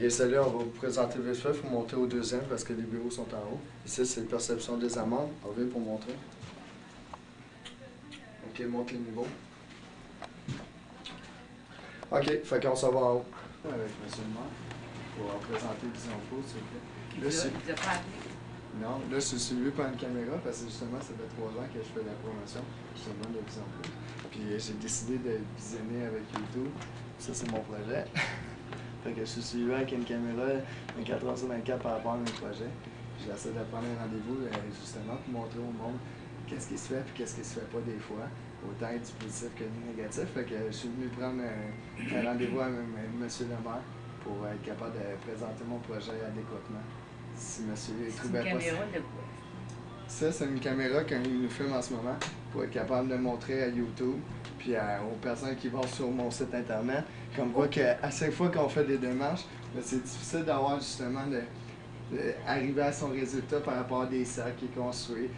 salut, on va vous présenter vite fait, il faut monter au deuxième parce que les bureaux sont en haut. Ici, c'est perception des amendes. On revient pour montrer. Ok, monte les niveaux. Ok, fait qu'on s'en va en haut. Avec M. le maire, pour présenter Vision Pro, s'il vous plaît. Là, non, là, je suis suivi par une caméra parce que justement, ça fait 3 ans que je fais la promotion justement de Vision Pro. Puis j'ai décidé de visionner avec YouTube. Ça, c'est mon projet. Fait que je suis suivi avec une caméra 24 heures sur 24 par rapport à mes projets. J'essaie de prendre un rendez-vous justement pour montrer au monde qu'est-ce qui se fait et qu'est-ce qui se fait pas des fois, autant du positif que du négatif. Fait que je suis venu prendre un rendez-vous avec M. le maire pour être capable de présenter mon projet adéquatement. Si monsieur trouvait pas ça. C'est une caméra de quoi? Ça, c'est une caméra qu'il nous filme en ce moment pour être capable de montrer à YouTube puis aux personnes qui vont sur mon site internet. Comme quoi qu'à chaque fois qu'on fait des démarches, c'est difficile d'avoir justement arriver à son résultat par rapport à des cercles qui est construit,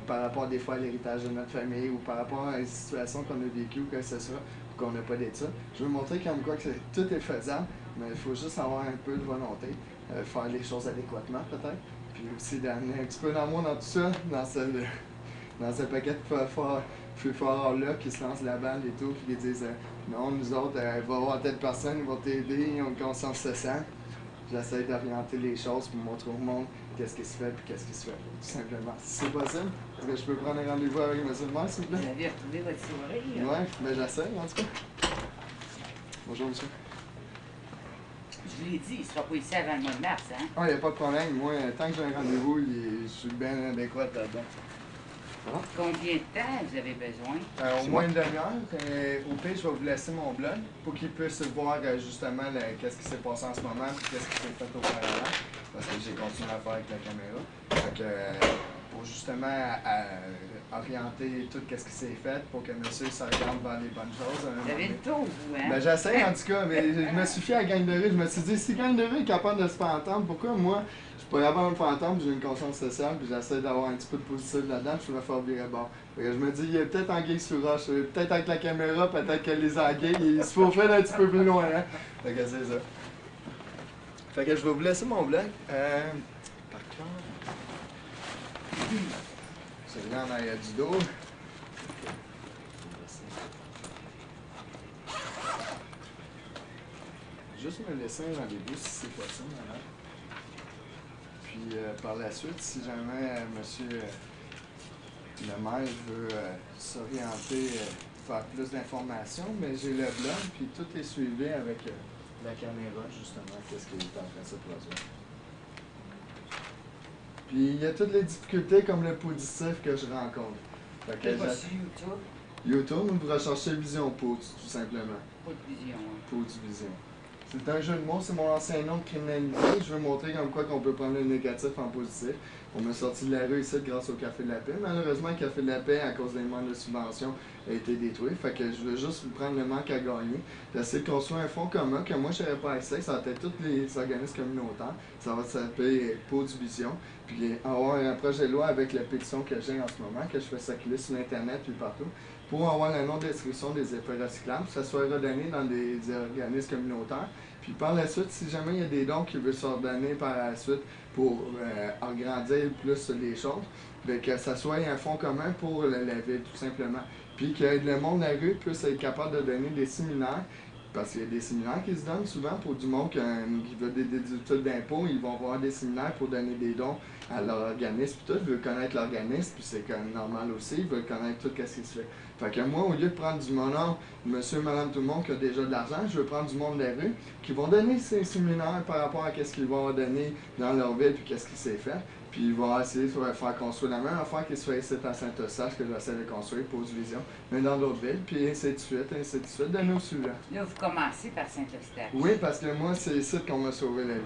par rapport des fois à l'héritage de notre famille ou par rapport à une situation qu'on a vécue ou que ce soit, ou qu'on n'a pas d'études. Je veux montrer comme quoi que tout est faisable, mais il faut juste avoir un peu de volonté, faire les choses adéquatement peut-être, puis aussi d'amener un petit peu d'amour dans tout ça, dans ce paquet de plus forts-là qui se lancent la balle et tout, puis qui disent non, nous autres, il va y avoir telle personne, ils vont t'aider, ils ont une conscience sociale. J'essaie d'orienter les choses pour montrer au monde qu'est-ce qui se fait et qu'est-ce qui se fait, tout simplement. Si c'est possible, est-ce que je peux prendre un rendez-vous avec M. le maire, s'il vous plaît? Vous avez retrouvé votre soirée? Oui, mais j'essaie, en tout cas. Bonjour, monsieur. Je vous l'ai dit, il ne sera pas ici avant le mois de mars, hein? Ah, il n'y a pas de problème. Moi, tant que j'ai un rendez-vous, je suis bien adéquat là-dedans. Ah. Combien de temps vous avez besoin? Au moins une demi-heure. Au pire, je vais vous laisser mon blog pour qu'ils puissent voir justement qu'est-ce qui s'est passé en ce moment et qu'est-ce qui s'est fait auparavant. Parce que j'ai continué à faire avec la caméra. Fait que, pour justement orienter tout ce qui s'est fait pour que monsieur s'oriente vers les bonnes choses. Vous avez le tour, vous, hein? Ben, j'essaie en tout cas, mais je me suis fié à Gang de rue. Je me suis dit, si Gang de rue est capable de se faire entendre, pourquoi moi, je suis pas capable de me faire entendre, j'ai une conscience sociale, puis j'essaie d'avoir un petit peu de positif là-dedans, puis je me faire virer bord. Fait que je me dis, il y a peut-être anguille sous roche, peut-être avec la caméra, peut-être que les anguilles, ils se faufilent un petit peu plus loin, hein? Fait que c'est ça. Fait que je vais vous laisser mon blog. Par contre, celui-là en arrière du dos. Juste me laisser un rendez-vous si c'est possible, madame. Puis par la suite, si jamais monsieur le maire veut s'orienter, faire plus d'informations, mais j'ai le blog, puis tout est suivi avec la caméra, justement, qu'est-ce qui est en train de se produire. Puis il y a toutes les difficultés comme le positif que je rencontre. C'est pas sur YouTube? YouTube, vous recherchez Vision Pro, tout simplement. Pas de vision, hein? Pro de Vision. C'est un jeu de mots, c'est mon ancien nom de criminalité. Je veux montrer comme quoi qu'on peut prendre le négatif en positif. On m'a sorti de la rue ici grâce au Café de la Paix. Malheureusement, le Café de la Paix, à cause des manques de subventions, a été détruit. Fait que je veux juste vous prendre le manque à gagner. J'essaie de construire un fonds commun que moi, je n'aurais pas accès. Ça va être tous les organismes communautaires. Ça va s'appeler Pau Division. Puis avoir un projet de loi avec la pétition que j'ai en ce moment, que je fais circuler sur Internet puis partout, pour avoir le nom d'inscription des effets recyclables, que ça soit redonné dans des organismes communautaires. Puis par la suite, si jamais il y a des dons qui veulent se redonner par la suite pour agrandir plus les choses, bien que ça soit un fonds commun pour la ville, tout simplement. Puis que le monde de la rue puisse être capable de donner des séminaires, parce qu'il y a des séminaires qui se donnent souvent pour du monde qui veut des études d'impôts, ils vont avoir des séminaires pour donner des dons à leur organisme, puis tout, ils veulent connaître l'organisme, puis c'est comme normal aussi, ils veulent connaître tout ce qui se fait. Fait que moi, au lieu de prendre du mononcle, monsieur, madame, tout le monde qui a déjà de l'argent, je veux prendre du monde de la rue qui vont donner ces séminaires par rapport à ce qu'ils vont donner dans leur ville, puis qu'est-ce qui s'est fait. Puis ils vont essayer de faire construire la même affaire qui se fait ici à Saint-Eustache, que j'essaie de construire, Pause Vision, mais dans d'autres villes, puis ainsi de suite, de nos sujets. Là, vous commencez par Saint-Eustache. Oui, parce que moi, c'est ici qu'on m'a sauvé la vie.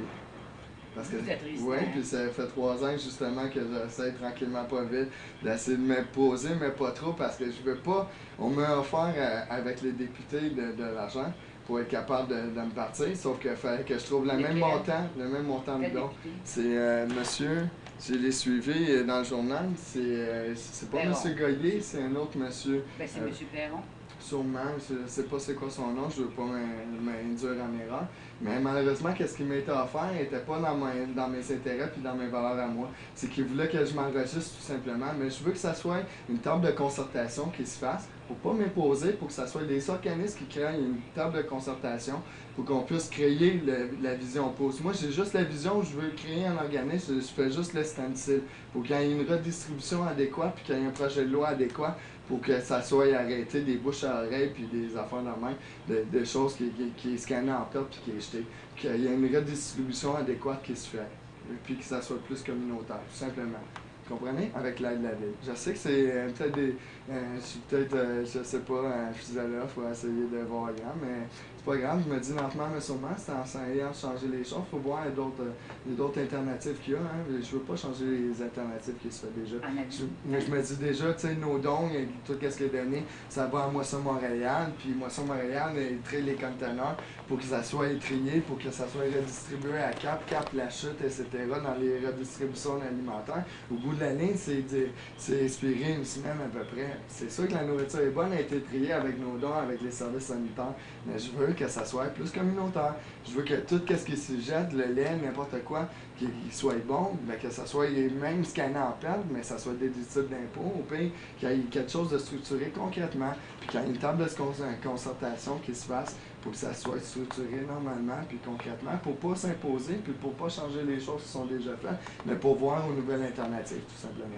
Parce que, oui, puis ça fait 3 ans justement que j'essaie tranquillement pas vite d'essayer de me poser, mais pas trop, parce que je veux pas. On m'a offert avec les députés de l'argent pour être capable de me partir, sauf qu'il fallait que je trouve le même montant de don. C'est monsieur, je l'ai suivi dans le journal, c'est pas Perron. monsieur Goyer, c'est un autre monsieur. Ben, c'est monsieur Perron. Sûrement, je sais pas c'est quoi son nom, je veux pas m'induire en erreur. Mais malheureusement, qu'est-ce qui m'a été offert n'était pas dans mes intérêts puis dans mes valeurs à moi. C'est qu'il voulait que je m'enregistre tout simplement. Mais je veux que ça soit une table de concertation qui se fasse. Faut pas m'imposer pour que ça soit des organismes qui créent une table de concertation pour qu'on puisse créer la vision pause. Moi, j'ai juste la vision, je veux créer un organisme, je fais juste le stencil. Pour qu'il y ait une redistribution adéquate puis qu'il y ait un projet de loi adéquat pour que ça soit arrêté des bouches à oreille puis des affaires de même, des choses qui est scanné en top puis qui est jeté. Qu'il y ait une redistribution adéquate qui se fait. Et puis que ça soit plus communautaire, tout simplement. Vous comprenez? Avec l'aide de la ville. Je sais que c'est peut-être des. Je suis peut-être, je sais pas, un philosophe, faut essayer de voir grand, mais c'est pas grave. Je me dis lentement, mais sûrement, c'est en essayant de changer les choses. Faut voir d'autres alternatives qu'il y a. Hein. Je veux pas changer les alternatives qui se fait déjà. Je me dis déjà, tu sais, nos dons, et tout ce qui est donné, ça va à Moisson Montréal, puis Moisson Montréal trie les conteneurs pour que ça soit trié, pour que ça soit redistribué à Cap, La Chute, etc., dans les redistributions alimentaires. Au bout de la ligne, c'est inspiré une semaine à peu près. C'est sûr que la nourriture est bonne, elle a été triée avec nos dons, avec les services sanitaires, mais je veux que ça soit plus communautaire. Je veux que tout ce qui se jette, le lait, n'importe quoi, qu'il soit bon, ben que ça soit même scanné en perte, mais que ça soit déductible d'impôts, au pire, qu'il y ait quelque chose de structuré concrètement, puis qu'il y ait une table de concertation qui se fasse pour que ça soit structuré normalement, puis concrètement, pour pas s'imposer, puis pour pas changer les choses qui sont déjà faites, mais pour voir une nouvelle alternative, tout simplement.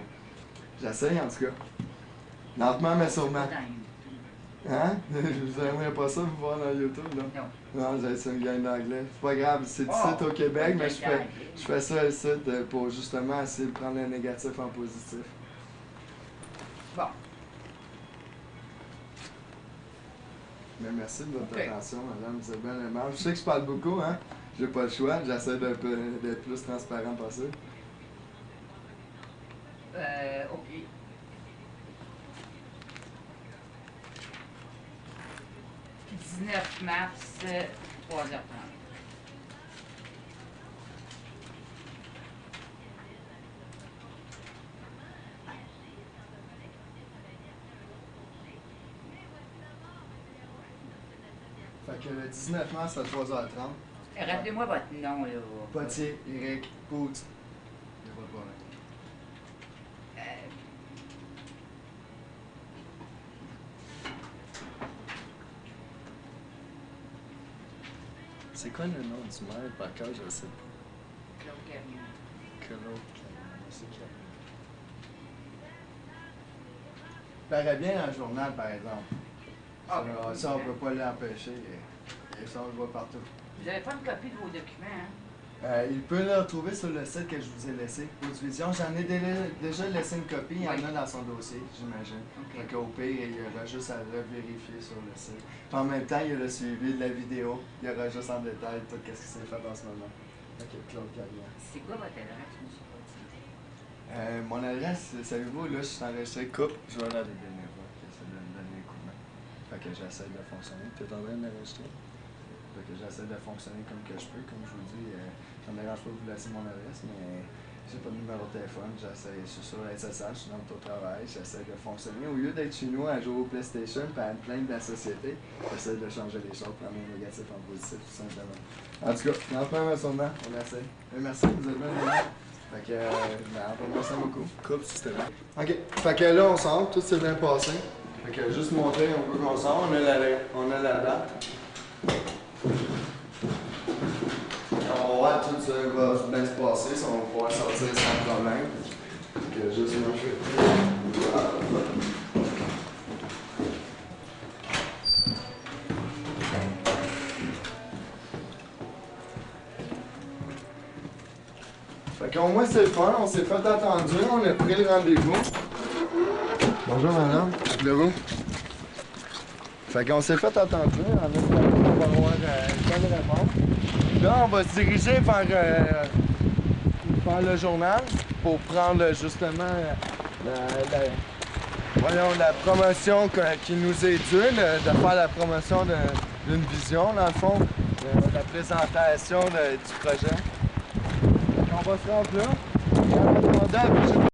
J'essaye, en tout cas. Lentement, mais sûrement. Hein? Vous n'aimeriez pas ça, vous voir dans YouTube, là? Non. Non, j'ai une gang d'anglais. C'est pas grave, c'est ici au Québec, mais je fais ça ici pour justement essayer de prendre le négatif en positif. Bon. Mais merci de votre attention, madame. Vous êtes bien aimable. Je sais que je parle beaucoup, hein? J'ai pas le choix. J'essaie d'être plus transparent possible. OK. Puis 19 mars, 3h30. Fait que le 19 mars à 3h30. Rappelez-moi votre nom, là. Potier, Eric, Pout. Il n'y a pas de problème. C'est quoi le nom du maire? Par cœur, je sais pas. Claude Camion. Claude Camion, c'est Camion. Paraît bien dans le journal, par exemple. Ça, on peut pas l'empêcher. Et ça, on le voit partout. Vous n'avez pas une copie de vos documents, hein? Il peut le retrouver sur le site que je vous ai laissé. Vision. J'en ai déjà laissé une copie. Il y en a dans son dossier, j'imagine. Donc au pire, il y aura juste à revérifier sur le site. Puis en même temps, il y a le suivi de la vidéo. Il y aura juste en détail tout ce qui s'est fait en ce moment. Ok, Claude Carrière. C'est quoi votre adresse, M. Potier? Mon adresse, savez-vous, là, je suis enregistré coupe. Je vais aller donner voir, j'essaie de me donner un coup de main. Fait que j'essaie de fonctionner. Tu es en train d'enregistrer? Fait que j'essaie de fonctionner comme que je peux. Comme je vous dis, ça me dérange pas de vous laisser mon adresse, mais j'ai pas de numéro de téléphone. J'essaie, je suis sur SSH, je suis dans le travail. J'essaie de fonctionner. Au lieu d'être chez nous à jouer au PlayStation et à me plaindre de la société, j'essaie de changer les choses, prendre le négatif en positif, tout simplement. En tout cas, lentement, sûrement, on essaie. Merci, vous êtes bien aimés. Fait que, merci beaucoup. Coupe systématique. Ok, fait que là, on sort, tout s'est bien passé. Fait que juste montrer un peu qu'on sort, on a la date. On va voir tout ça va bien se passer, on va pouvoir sortir sans problème. Fait que juste marcher. Fait qu'au moins c'est le fun, on s'est fait attendre, on a pris le rendez-vous. Bonjour madame, appelez-vous. Fait qu'on s'est fait attendre, en espérant qu'on va avoir une bonne réponse. Là, on va se diriger vers le journal pour prendre justement la promotion qui nous est due, de faire la promotion d'une vision, dans le fond, la présentation du projet. On va se rendre là.